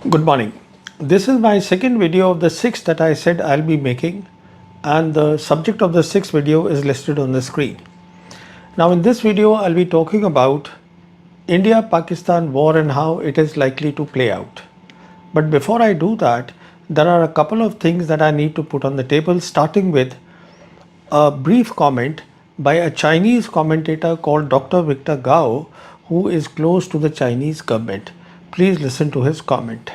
Good morning. This is my second video of the six that I said I'll be making, and the subject of the sixth video is listed on the screen. Now in this video I'll be talking about India-Pakistan war and how it is likely to play out. But before I do that, there are a couple of things that I need to put on the table, starting with a brief comment by a Chinese commentator called Dr. Victor Gao, who is close to the Chinese government. Please listen to his comment.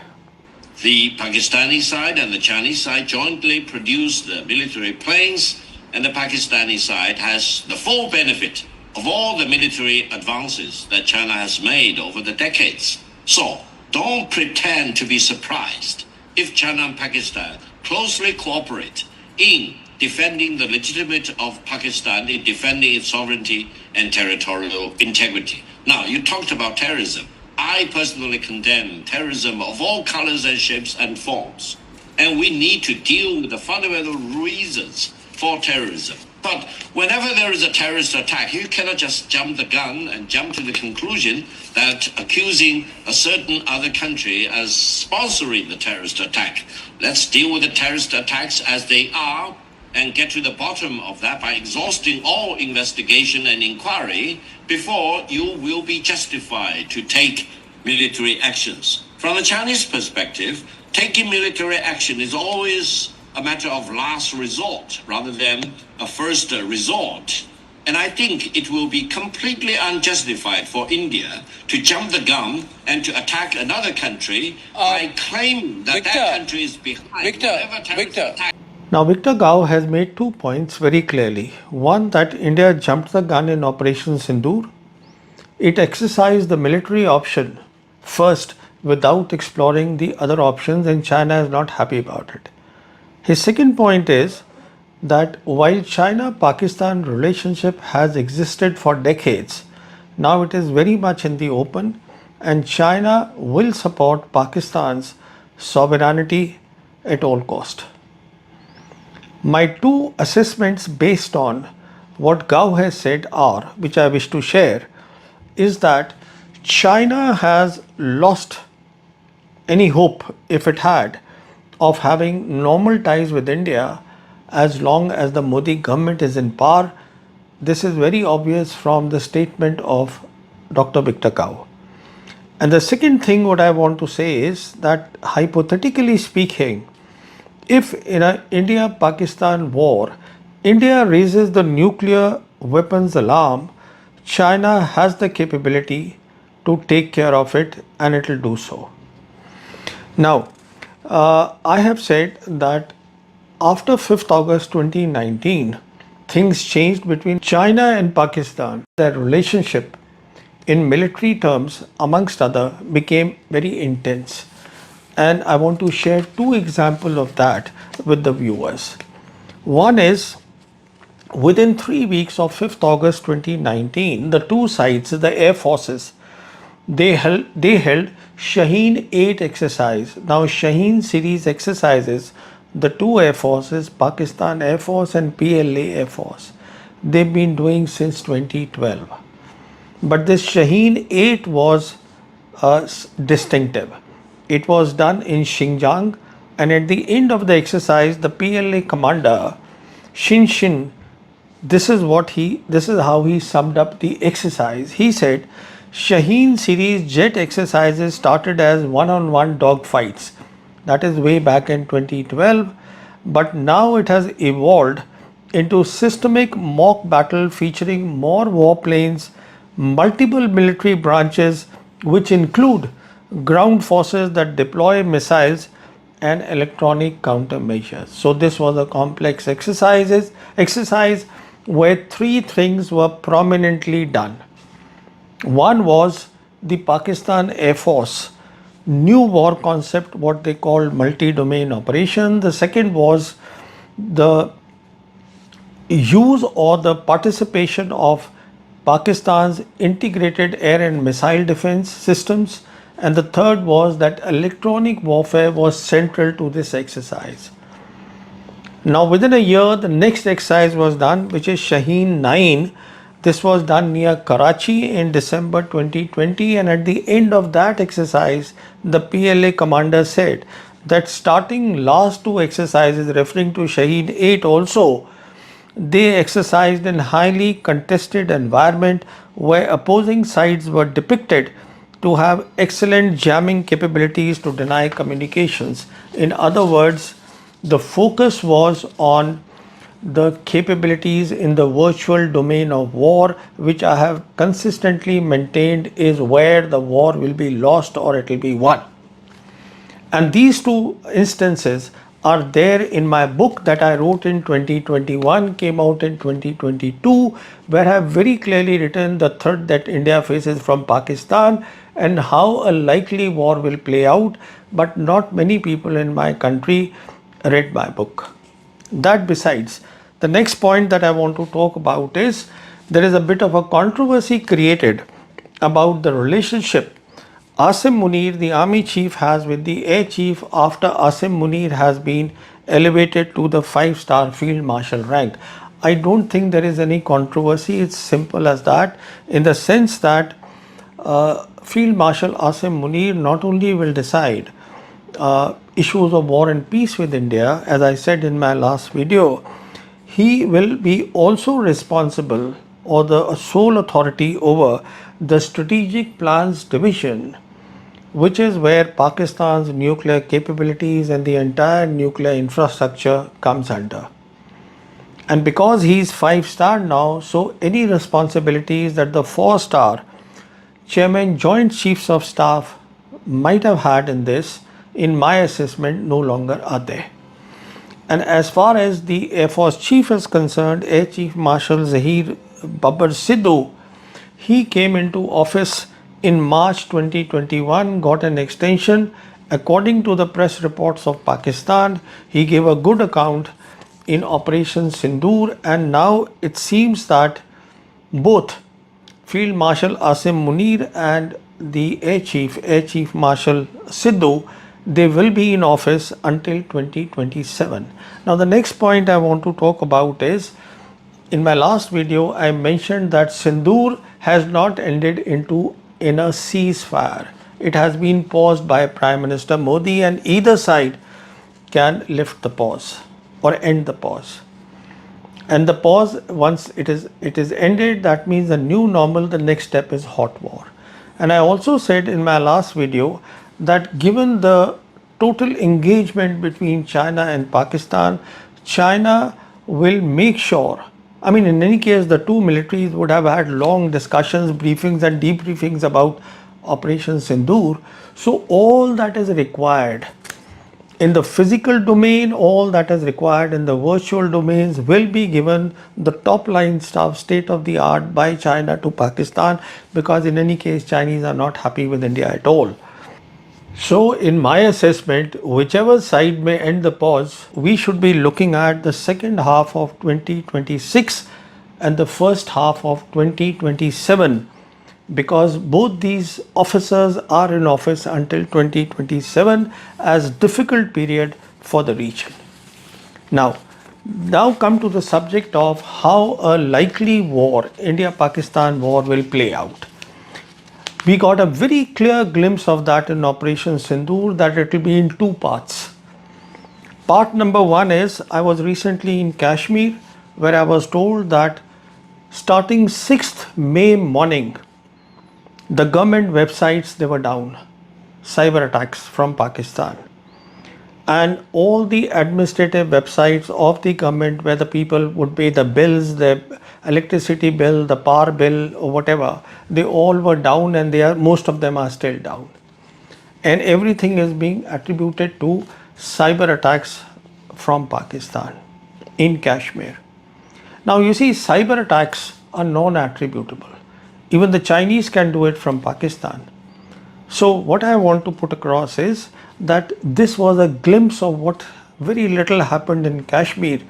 The Pakistani side and the Chinese side jointly produced the military planes, and the Pakistani side has the full benefit of all the military advances that China has made over the decades. So don't pretend to be surprised if China and Pakistan closely cooperate in defending the legitimacy of Pakistan, in defending its sovereignty and territorial integrity. Now, you talked about terrorism. I personally condemn terrorism of all colors and shapes and forms. And we need to deal with the fundamental reasons for terrorism. But whenever there is a terrorist attack, you cannot just jump the gun and jump to the conclusion that accusing a certain other country as sponsoring the terrorist attack. Let's deal with the terrorist attacks as they are and get to the bottom of that by exhausting all investigation and inquiry before you will be justified to take military actions. From the Chinese perspective, taking military action is always a matter of last resort rather than a first resort. And I think it will be completely unjustified for India to jump the gun and to attack another country by claiming that that country is behind whatever terrorist attack. Now, Victor Gao has made 2 points very clearly. One, that India jumped the gun in Operation Sindoor. It exercised the military option first without exploring the other options, and China is not happy about it. His second point is that while China-Pakistan relationship has existed for decades, now it is very much in the open, and China will support Pakistan's sovereignty at all cost. My two assessments based on what Gao has said are, which I wish to share, is that China has lost any hope, if it had, of having normal ties with India as long as the Modi government is in power. This is very obvious from the statement of Dr. Victor Gao. And the second thing what I want to say is that, hypothetically speaking, if in an India-Pakistan war, India raises the nuclear weapons alarm, China has the capability to take care of it, and it will do so. Now, I have said that after 5th August 2019, things changed between China and Pakistan. Their relationship in military terms, amongst other, became very intense. And I want to share two examples of that with the viewers. One is, within 3 weeks of 5th August 2019, the two sides, the air forces, they held Shaheen 8 exercise. Now, Shaheen series exercises, the two air forces, Pakistan Air Force and PLA Air Force, they've been doing since 2012. But this Shaheen 8 was distinctive. It was done in Xinjiang, and at the end of the exercise, the PLA commander, Shin, this is how he summed up the exercise. He said, Shaheen series jet exercises started as one-on-one dogfights. That is way back in 2012, but now it has evolved into systemic mock battle featuring more warplanes, multiple military branches, which include ground forces that deploy missiles and electronic countermeasures. So this was a complex exercise where three things were prominently done. One was the Pakistan Air Force new war concept, what they called multi-domain operation. The second was the use or the participation of Pakistan's integrated air and missile defense systems. And the third was that electronic warfare was central to this exercise. Now, within a year, the next exercise was done, which is Shaheen 9, This was done near Karachi in December 2020, and at the end of that exercise, the PLA commander said that starting last two exercises, referring to Shaheen 8 also, they exercised in highly contested environment where opposing sides were depicted to have excellent jamming capabilities to deny communications. In other words, the focus was on the capabilities in the virtual domain of war, which I have consistently maintained is where the war will be lost or it will be won. And these two instances are there in my book that I wrote in 2021, came out in 2022, where I have very clearly written the threat that India faces from Pakistan and how a likely war will play out. But not many people in my country read my book. That besides, the next point that I want to talk about is there is a bit of a controversy created about the relationship Asim Munir, the army chief, has with the air chief after Asim Munir has been elevated to the 5-star field marshal rank. I don't think there is any controversy. It's simple as that, in the sense that Field Marshal Asim Munir not only will decide issues of war and peace with India, as I said in my last video, he will be also responsible or the sole authority over the strategic plans division, which is where Pakistan's nuclear capabilities and the entire nuclear infrastructure comes under. And because he is 5-star now, so any responsibilities that the 4-star Chairman Joint Chiefs of Staff might have had in this, in my assessment, no longer are there. And as far as the Air Force Chief is concerned, Air Chief Marshal Zahir Babbar Sidhu, he came into office in March 2021, got an extension. According to the press reports of Pakistan, he gave a good account in Operation Sindoor, and now it seems that both Field Marshal Asim Munir and the Air Chief Marshal Sidhu, they will be in office until 2027. Now the next point I want to talk about is, in my last video I mentioned that Sindoor has not ended in a ceasefire. It has been paused by Prime Minister Modi, and either side can lift the pause or end the pause. And the pause, once it is ended, that means the new normal, the next step is hot war. And I also said in my last video that given the total engagement between China and Pakistan, China will make sure, I mean, in any case, the two militaries would have had long discussions, briefings and debriefings about Operation Sindoor. So all that is required in the physical domain, all that is required in the virtual domains will be given the top line stuff, state of the art, by China to Pakistan, because in any case, Chinese are not happy with India at all. So in my assessment, whichever side may end the pause, we should be looking at the second half of 2026 and the first half of 2027, because both these officers are in office until 2027 as difficult period for the region. Now come to the subject of how a likely war, India-Pakistan war, will play out. We got a very clear glimpse of that in Operation Sindoor, that it will be in two parts. Part number one is, I was recently in Kashmir, where I was told that starting 6th May morning, the government websites, they were down, cyber attacks from Pakistan. And all the administrative websites of the government where the people would pay the bills, the electricity bill, the power bill or whatever, they all were down, and most of them are still down. And everything is being attributed to cyber attacks from Pakistan in Kashmir. Now you see, cyber attacks are non-attributable. Even the Chinese can do it from Pakistan. So what I want to put across is that this was a glimpse of what very little happened in Kashmir.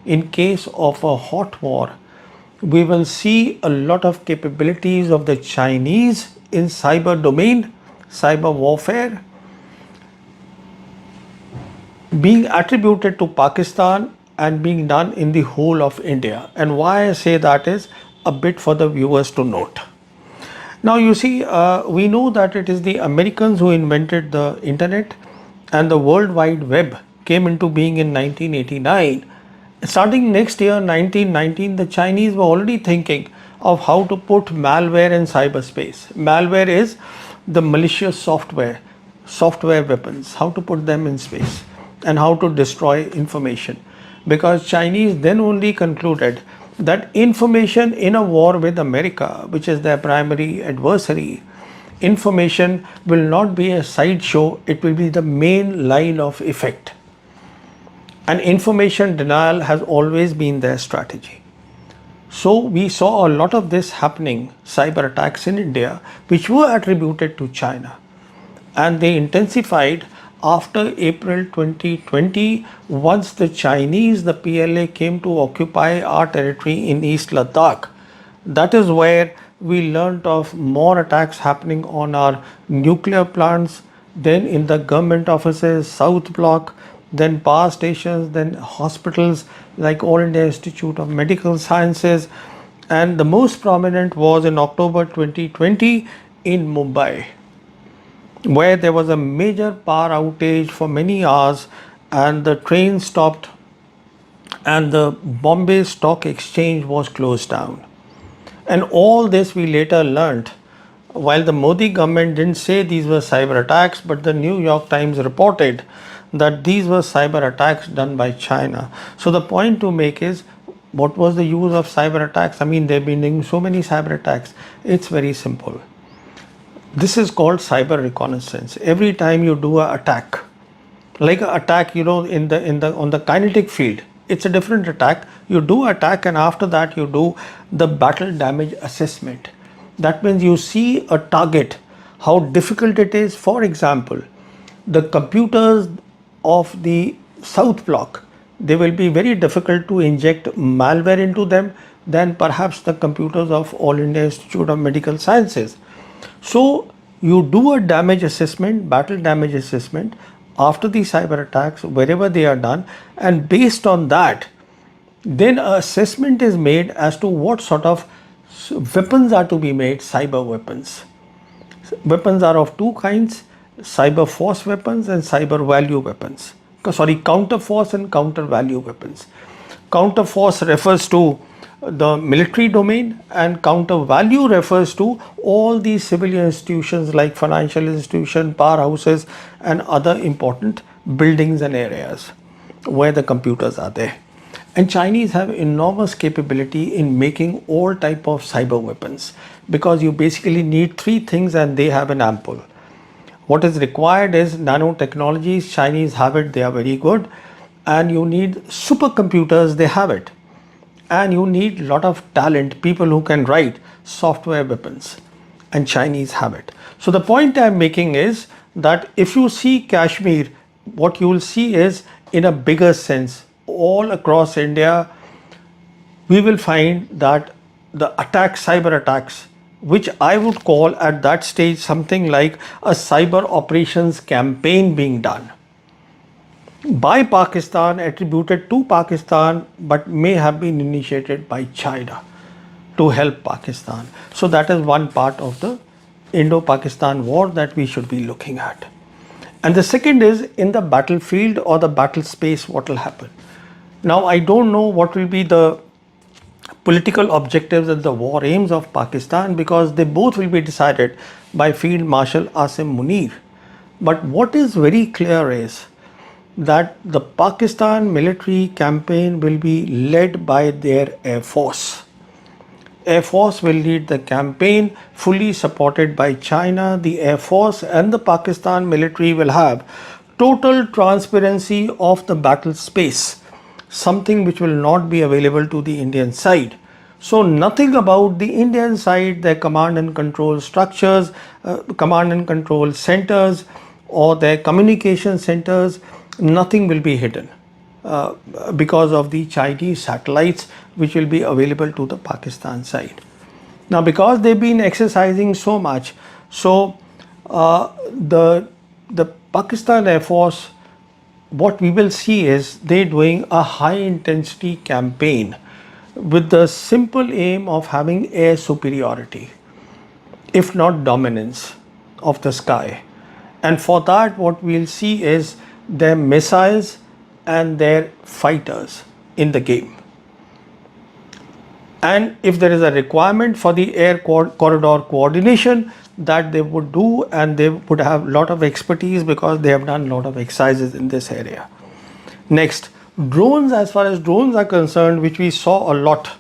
In case of a hot war, we will see a lot of capabilities of the Chinese in cyber domain, cyber warfare, being attributed to Pakistan and being done in the whole of India. And why I say that is, a bit for the viewers to note. Now, you see, we know that it is the Americans who invented the internet, and the World Wide Web came into being in 1989. Starting next year, 1919, the Chinese were already thinking of how to put malware in cyberspace. Malware is the malicious software weapons, how to put them in space and how to destroy information. Because Chinese then only concluded that information in a war with America, which is their primary adversary, information will not be a sideshow, it will be the main line of effect. And information denial has always been their strategy. So we saw a lot of this happening, cyber attacks in India, which were attributed to China. And they intensified after April 2020, once the Chinese, the PLA, came to occupy our territory in East Ladakh. That is where we learnt of more attacks happening on our nuclear plants, then in the government offices, South Block, then power stations, then hospitals like All India Institute of Medical Sciences, and the most prominent was in October 2020 in Mumbai, where there was a major power outage for many hours and the train stopped and the Bombay Stock Exchange was closed down. And all this we later learnt, while the Modi government didn't say these were cyber attacks, but the New York Times reported that these were cyber attacks done by China. So the point to make is, what was the use of cyber attacks? I mean, they've been doing so many cyber attacks. It's very simple. This is called cyber reconnaissance. Every time you do an attack, like an attack, in the on the kinetic field, it's a different attack. You do attack, and after that you do the battle damage assessment. That means you see a target, how difficult it is. For example, the computers of the South Block, they will be very difficult to inject malware into them than perhaps the computers of All India Institute of Medical Sciences. So you do a damage assessment, battle damage assessment after the cyber attacks, wherever they are done, and based on that, then an assessment is made as to what sort of weapons are to be made, cyber weapons. Weapons are of two kinds: cyber force weapons and cyber value weapons. Counter force and counter value weapons. Counter force refers to the military domain, and counter value refers to all these civilian institutions like financial institutions, powerhouses, and other important buildings and areas where the computers are there. And Chinese have enormous capability in making all type of cyber weapons, because you basically need three things and they have an ample. What is required is nanotechnologies. Chinese have it, they are very good. And you need supercomputers, they have it. And you need a lot of talent, people who can write software weapons, and Chinese have it. So the point I'm making is that if you see Kashmir, what you will see is, in a bigger sense, all across India, we will find that the attacks, cyber attacks, which I would call at that stage something like a cyber operations campaign being done by Pakistan, attributed to Pakistan, but may have been initiated by China to help Pakistan. So that is one part of the Indo-Pakistan war that we should be looking at. And the second is, in the battlefield or the battle space, what will happen. Now, I don't know what will be the political objectives and the war aims of Pakistan, because they both will be decided by Field Marshal Asim Munir. But what is very clear is that the Pakistan military campaign will be led by their Air Force. Air Force will lead the campaign, fully supported by China. The Air Force and the Pakistan military will have total transparency of the battle space, something which will not be available to the Indian side. So nothing about the Indian side, their command and control structures, command and control centers, or their communication centers, nothing will be hidden because of the Chinese satellites which will be available to the Pakistan side. Now, because they've been exercising so much, so the Pakistan Air Force, what we will see is they doing a high intensity campaign with the simple aim of having air superiority, if not dominance, of the sky. And for that, what we'll see is their missiles and their fighters in the game. And if there is a requirement for the air corridor coordination, that they would do, and they would have a lot of expertise because they have done a lot of exercises in this area. Next, drones. As far as drones are concerned, which we saw a lot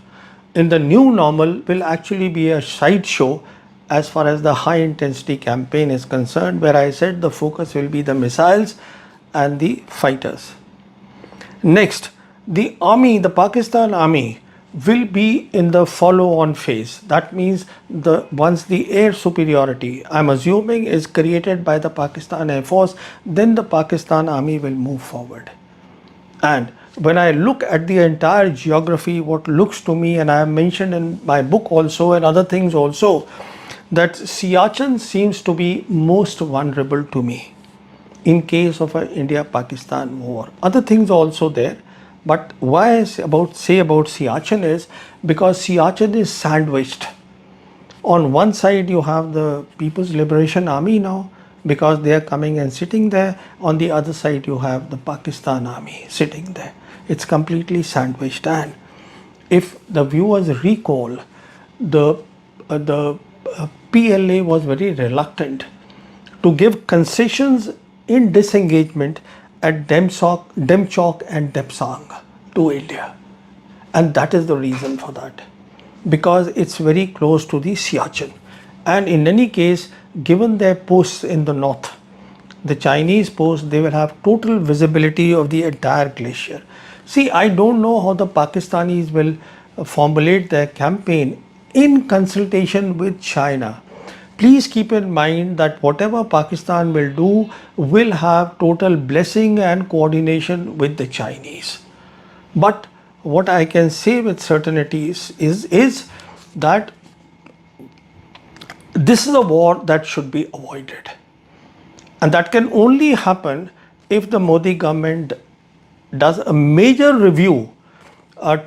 in the new normal, will actually be a sideshow as far as the high intensity campaign is concerned, where I said the focus will be the missiles and the fighters. Next, the army, the Pakistan army, will be in the follow-on phase. That means once the air superiority, I'm assuming, is created by the Pakistan Air Force, then the Pakistan army will move forward. And when I look at the entire geography, what looks to me, and I have mentioned in my book also and other things also, that Siachen seems to be most vulnerable to me in case of an India-Pakistan war. Other things also there. But why I say about Siachen is because Siachen is sandwiched. On one side you have the People's Liberation Army now, because they are coming and sitting there. On the other side you have the Pakistan army sitting there. It's completely sandwiched. And if the viewers recall, the PLA was very reluctant to give concessions in disengagement at Demchok and Depsang to India. And that is the reason for that, because it's very close to the Siachen. And in any case, given their posts in the north, the Chinese posts, they will have total visibility of the entire glacier. See, I don't know how the Pakistanis will formulate their campaign in consultation with China. Please keep in mind that whatever Pakistan will do will have total blessing and coordination with the Chinese. But what I can say with certainty is that this is a war that should be avoided. And that can only happen if the Modi government does a major review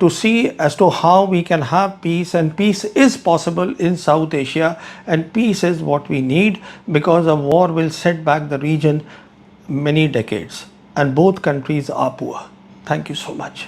to see as to how we can have peace, and peace is possible in South Asia, and peace is what we need, because a war will set back the region many decades and both countries are poor. Thank you so much.